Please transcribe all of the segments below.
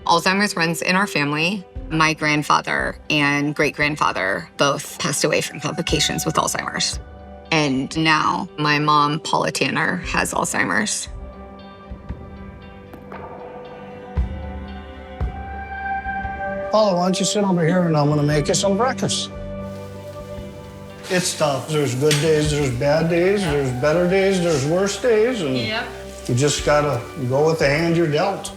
Alzheimer's runs in our family. My grandfather and great-grandfather both passed away from complications with Alzheimer's. And now my mom, Paula Tanner, has Alzheimer's. Paula, why don't you sit over here and I'm gonna make you some breakfast. It's tough. There's good days, there's bad days, there's better days, there's worse days, and you just gotta go with the hand you're dealt.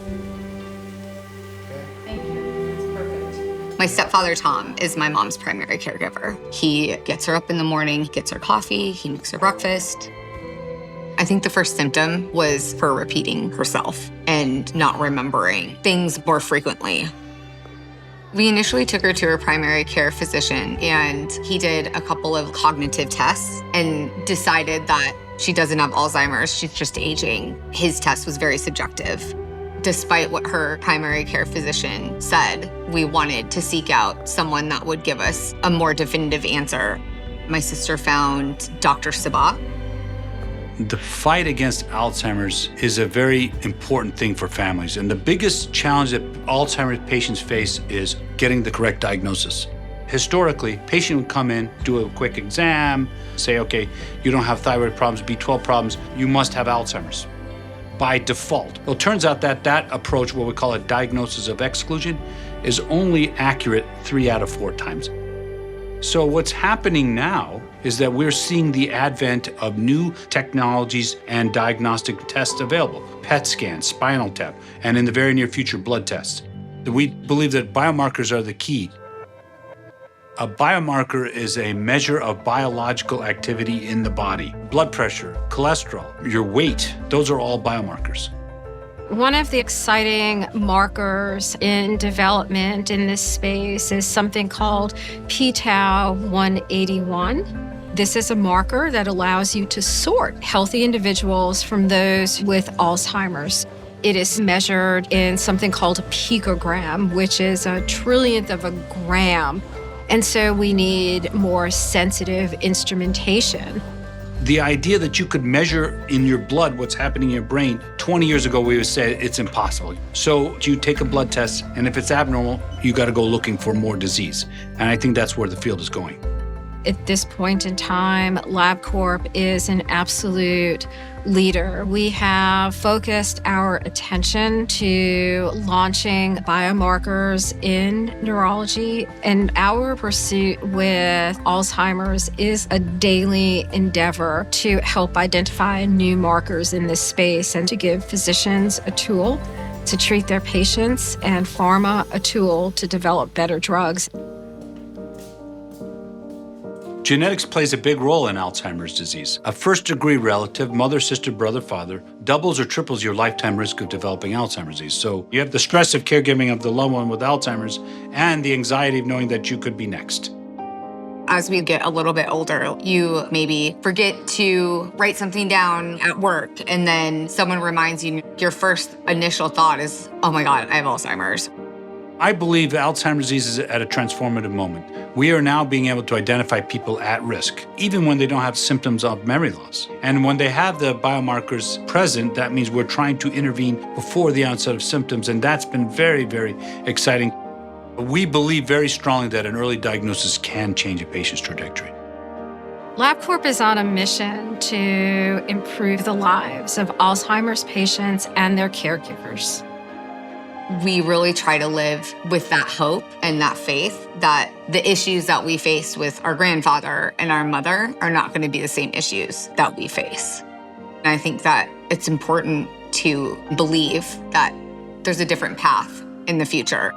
Thank you. That's perfect. My stepfather, Tom, is my mom's primary caregiver. He gets her up in the morning, he gets her coffee, he makes her breakfast. I think the first symptom was her repeating herself and not remembering things more frequently. We initially took her to her primary care physician, and he did a couple of cognitive tests and decided that she doesn't have Alzheimer's, she's just aging. His test was very subjective. Despite what her primary care physician said, we wanted to seek out someone that would give us a more definitive answer. My sister found Dr. Sabbagh. The fight against Alzheimer's is a very important thing for families. And the biggest challenge that Alzheimer's patients face is getting the correct diagnosis. Historically, patient would come in, do a quick exam, say, okay, you don't have thyroid problems, B12 problems, you must have Alzheimer's. By default. Well, it turns out that that approach, what we call a diagnosis of exclusion, is only accurate 3 out of 4 times. So what's happening now is that we're seeing the advent of new technologies and diagnostic tests available. PET scans, spinal tap, and in the very near future, blood tests. We believe that biomarkers are the key. A biomarker is a measure of biological activity in the body. Blood pressure, cholesterol, your weight, those are all biomarkers. One of the exciting markers in development in this space is something called p-tau 181. This is a marker that allows you to sort healthy individuals from those with Alzheimer's. It is measured in something called a picogram, which is a trillionth of a gram. And so we need more sensitive instrumentation. The idea that you could measure in your blood what's happening in your brain, 20 years ago we would say it's impossible. So you take a blood test, and if it's abnormal, you got to go looking for more disease. And I think that's where the field is going. At this point in time, Labcorp is an absolute leader. We have focused our attention to launching biomarkers in neurology, and our pursuit with Alzheimer's is a daily endeavor to help identify new markers in this space and to give physicians a tool to treat their patients and pharma a tool to develop better drugs. Genetics plays a big role in Alzheimer's disease. A first-degree relative, mother, sister, brother, father, doubles or triples your lifetime risk of developing Alzheimer's disease. So you have the stress of caregiving of the loved one with Alzheimer's and the anxiety of knowing that you could be next. As we get a little bit older, you maybe forget to write something down at work, and then someone reminds you, your first initial thought is, oh my God, I have Alzheimer's. I believe Alzheimer's disease is at a transformative moment. We are now being able to identify people at risk, even when they don't have symptoms of memory loss. And when they have the biomarkers present, that means we're trying to intervene before the onset of symptoms, and that's been very, very exciting. We believe very strongly that an early diagnosis can change a patient's trajectory. Labcorp is on a mission to improve the lives of Alzheimer's patients and their caregivers. We really try to live with that hope and that faith that the issues that we faced with our grandfather and our mother are not going to be the same issues that we face. And I think that it's important to believe that there's a different path in the future.